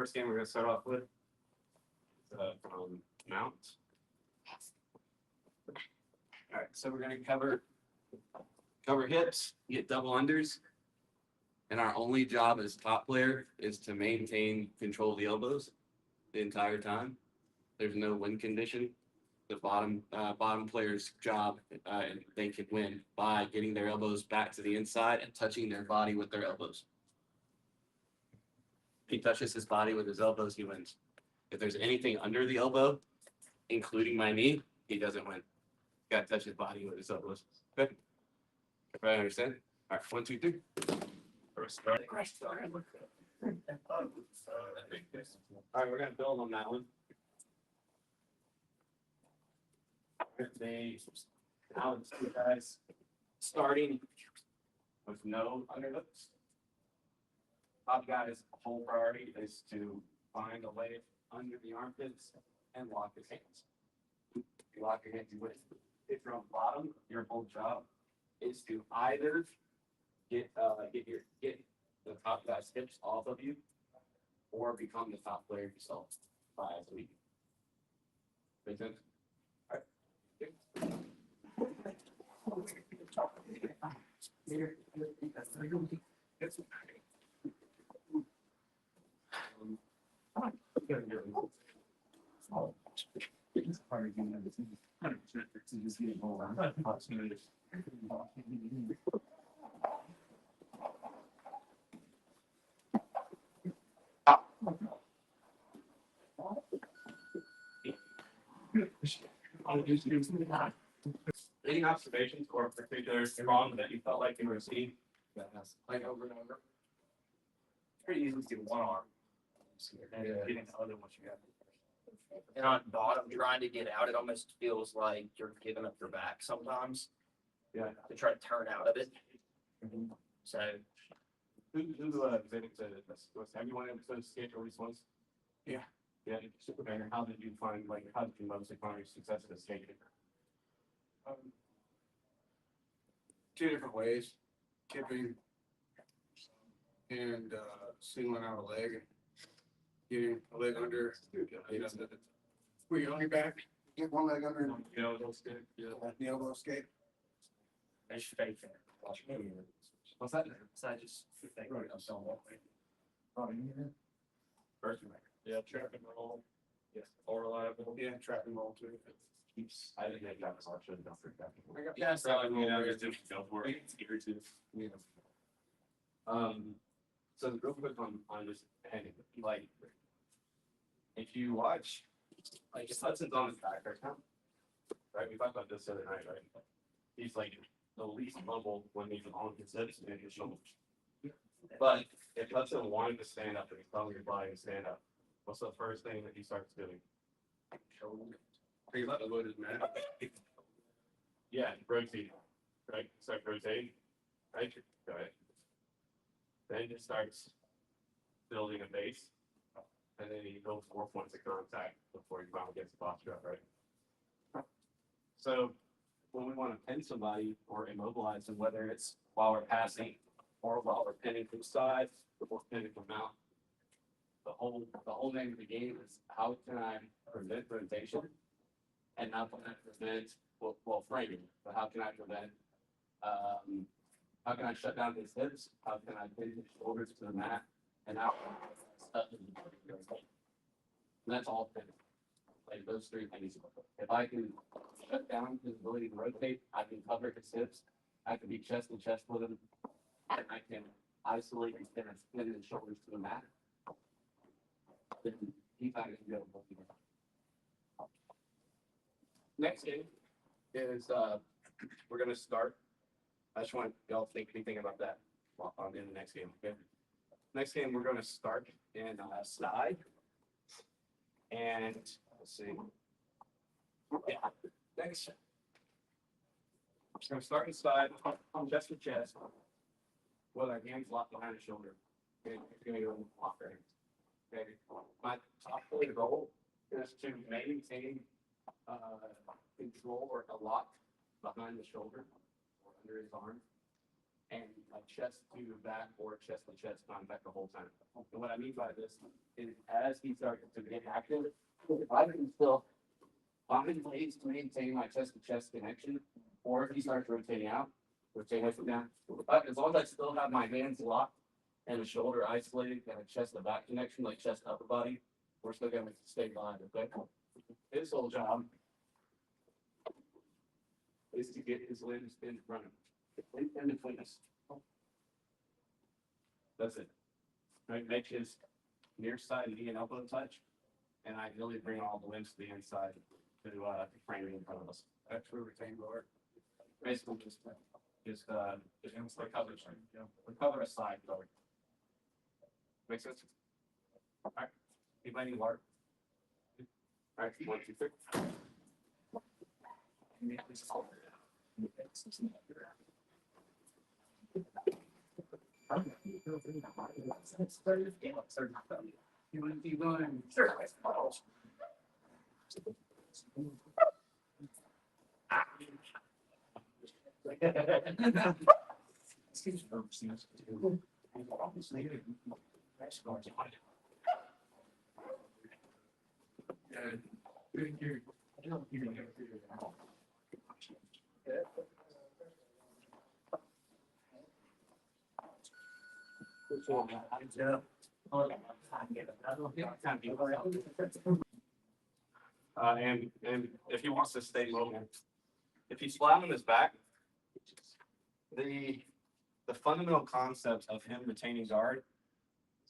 first game we're going to start off with is mount. All right, so we're going to cover hips, get double unders, and our only job as top player is to maintain control of the elbows the entire time. There's no win condition. The bottom player's job, they can win by getting their elbows back to the inside and touching their body with their elbows. If he touches his body with his elbows, he wins. If there's anything under the elbow, including my knee, he doesn't win. Got to touch his body with his elbows. Okay? Everybody understand? All right, 1, 2, 3. All right, we're going to build on that one. Now it's you guys starting with no underhooks. Top guy's whole priority is to find a leg under the armpits and lock his hands. You lock your hands, you win. If you're on the bottom, your whole job is to either get the top guy's hips off of you, or become the top player yourself by as a week. Make sense? All right. Any observations or particular strong that you felt like you were seeing like over and over? It's pretty easy to do one arm and getting the other once you got it. And on bottom, trying to get out, it almost feels like you're giving up your back sometimes. Yeah. To try to turn out of it. So. Who have you wanted to skate at least once? Yeah. Yeah. And how did you mostly find your success at skating? Two different ways: kipping and singling out a leg and getting a leg under. Were you on your back? Get one leg under. The elbow skate. Yeah. The elbow skate. That's fake. What's that? So I just fake. Right. I'm still walking. First one. Yeah, trap and roll. Yes. Or reliable. Yeah, trap and roll too. I didn't get that much. Don't forget. Yeah, So I mean, I just go for it. It's eager to. Yeah. So real quick on just heading, like, if you watch, like, if Hudson's on his back right now, right? We talked about this the other night, right? He's like the least mobile when he's on his hips and his shoulders. But if Hudson wanted to stand up and he's telling your body to stand up, what's the first thing that he starts doing? He let the load his man. Yeah, rotate. Right? Start rotating. Right? Go ahead. Then it starts building a base. And then he builds 4 points of contact before he finally gets the box drop, right? So when we want to pin somebody or immobilize them, whether it's while we're passing or while we're pinning from side or pinning from mount, the whole name of the game is how can I prevent rotation and not prevent framing, but how can I prevent how can I shut down his hips? How can I pin his shoulders to the mat and out stuff in the body? And that's all pinning. Like those three things. If I can shut down his ability to rotate, I can cover his hips, I can be chest to chest with him, and I can isolate and pin his shoulders to the mat. Then he's not going to be able to do that. Next game is we're going to start. I just want y'all to think anything about that in the next game. Okay. Next game we're going to start in side, and let's see. Yeah, next. We're going to start inside, chest to chest, with our hands locked behind the shoulder. Okay, we're going to go and lock our hands. Okay, my top goal is to maintain control or a lock behind the shoulder or under his arm. and like chest to back or chest to chest contact the whole time. And what I mean by this is as he starts to get active, if I can still find ways to maintain my chest to chest connection, or if he starts rotating out, rotating up and down, but as long as I still have my hands locked and the shoulder isolated and a chest to back connection, like chest to upper body, we're still gonna stay alive, okay? His whole job is to get his limbs in front of him, in between us. That's it. Right, make his near side knee and elbow touch, and ideally bring all the limbs to the inside to frame it in front of us. That's where retain lower. Basically, just recover a side guard. Make sense? All right. Anybody need water? All right, 1, 2, 3. You want to keep going? Sure. And if he wants to stay mobile, if he's flat on his back, the fundamental concepts of him retaining guard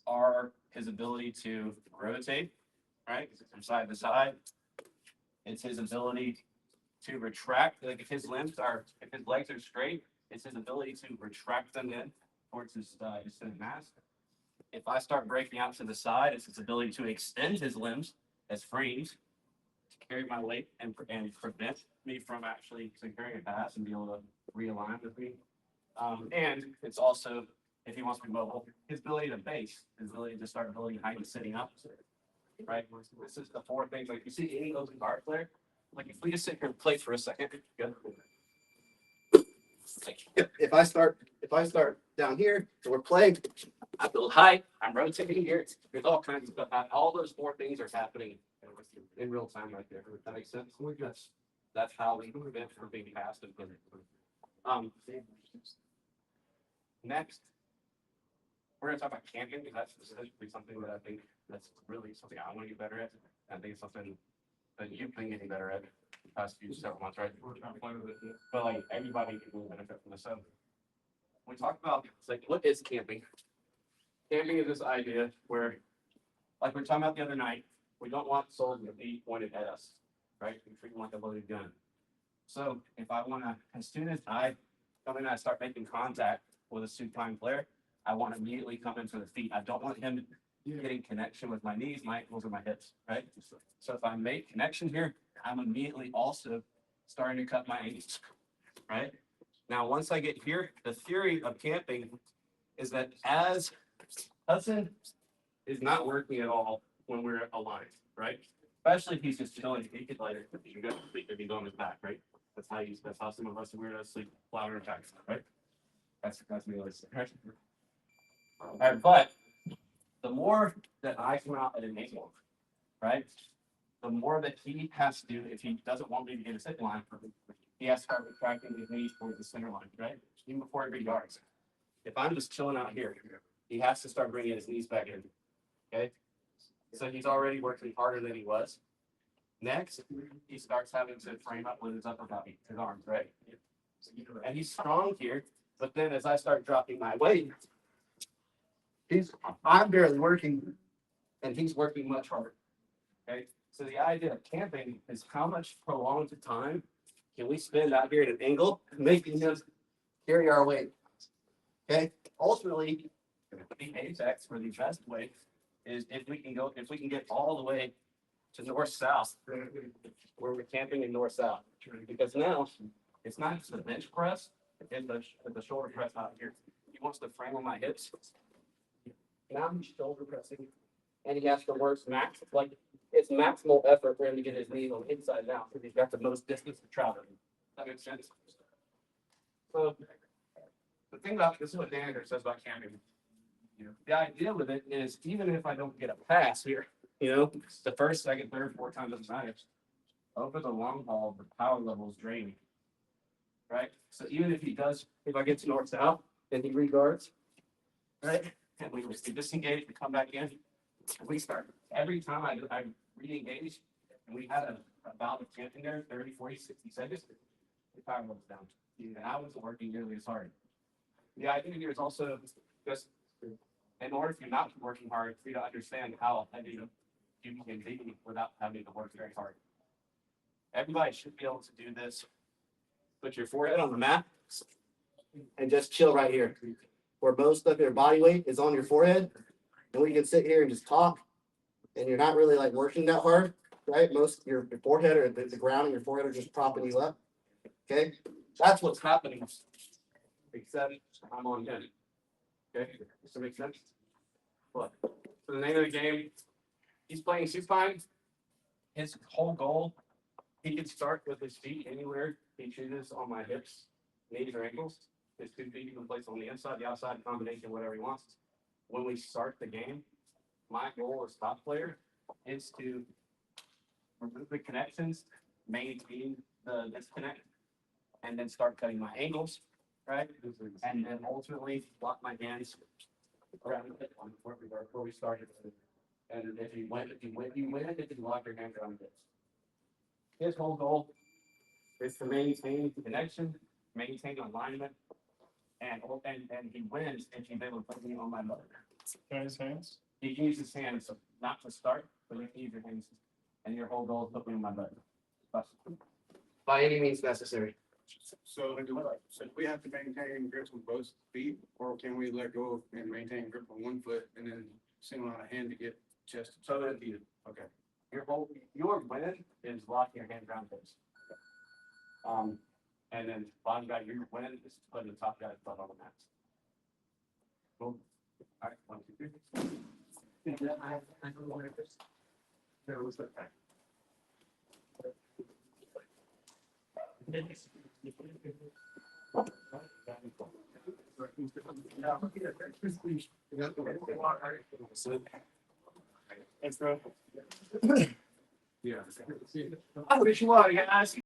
are his ability to rotate, right, from side to side. It's his ability to retract, like if his legs are straight, it's his ability to retract them in towards his mass. If I start breaking out to the side, it's his ability to extend his limbs as frames to carry my weight and prevent me from actually securing a pass and be able to realign with me. And it's also, if he wants to be mobile, his ability to base, his ability to start building height and sitting up. Right? This is the 4 things. Like you see any open guard player, like if we just sit here and play for a second, good. If I start down here and we're playing, I build height, I'm rotating here. There's all kinds of stuff. All those 4 things are happening in real time right there. That makes sense. That's how we prevent from being passed and next, we're gonna talk about camping because that's specifically something that I think that's really something I want to get better at. I think it's something that you've been getting better at the past several months, right? But like everybody can really benefit from this. So we talked about, it's like, what is camping? Camping is this idea where, like we were talking about the other night, we don't want souls to be pointed at us, right? We treat them like a loaded gun. So if I want to, as soon as I come in and I start making contact with a supine player, I want to immediately come in for the feet. I don't want him getting connection with my knees, my ankles, or my hips, right? So if I make connection here, I'm immediately also starting to cut my ankles, right? Now, once I get here, the theory of camping is that as Hudson is not working at all when we're aligned, right? Especially if he's just chilling, he could later, he can go to sleep if he's on his back, right? That's how some of us weirdos sleep flat on our backs, right? That's me always, right? All right, but the more that I come out at an angle, right? The more that he has to do, if he doesn't want me to get a sit line, he has to start retracting his knees towards the center line, right? Even before every yards. If I'm just chilling out here, he has to start bringing his knees back in, okay? So he's already working harder than he was. Next, he starts having to frame up with his upper body, his arms, right? And he's strong here, but then as I start dropping my weight, I'm barely working, and he's working much harder. Okay, so the idea of camping is how much prolonged time can we spend out here at an angle, making him carry our weight. Okay, ultimately, the apex or the best way is if we can get all the way to north-south, where we're camping in north-south, because now it's not just the bench press, it's the shoulder press out here. He wants to frame on my hips. Now he's shoulder pressing, and he has to work it's maximal effort for him to get his knees on the inside now, because he's got the most distance to travel. That makes sense. So The thing about, this is what Danaher says about camping. The idea with it is even if I don't get a pass here, the first, second, third, fourth time doesn't matter. Over the long haul, the power level is draining. Right? So even if if I get to north south and he reguards, right? And we disengage, we come back in, we start. Every time I re-engage, and we had a bout of camping there, 30, 40, 60 seconds, the power level's down. And I wasn't working nearly as hard. The idea here is also just in order for you not to be working hard, for you to understand how heavy you can be without having to work very hard. Everybody should be able to do this. Put your forehead on the mat and just chill right here, where most of your body weight is on your forehead, and we can sit here and just talk, and you're not really like working that hard, right? Most your forehead or the ground and your forehead are just propping you up. Okay, that's what's happening. Except I'm on him. Okay, does that make sense? What? So the name of the game, he's playing supine. His whole goal, he can start with his feet anywhere. He chooses on my hips, knees, or ankles. His 2 feet he can place on the inside, the outside, combination, whatever he wants. When we start the game, my goal as top player is to remove the connections, maintain the disconnect, and then start cutting my angles, right? And then ultimately lock my hands around the hip on where we started. And if you win, if you lock your hands around the hips. His whole goal is to maintain the connection, maintain alignment, and he wins if he's able to put me on my butt. His hands. He can use his hands not to start, but you can use your hands, and your whole goal is to put me on my butt. By any means necessary. So do we have to maintain grips with both feet, or can we let go and maintain grip on one foot and then single out a hand to get chest? So that you, okay, your win is locking your hands around hips. And then bottom guy, your win is putting the top guy's butt on the mat. Cool. All right, 1, 2, 3. There was that. Thanks, bro. Yeah. I wish you were, guys.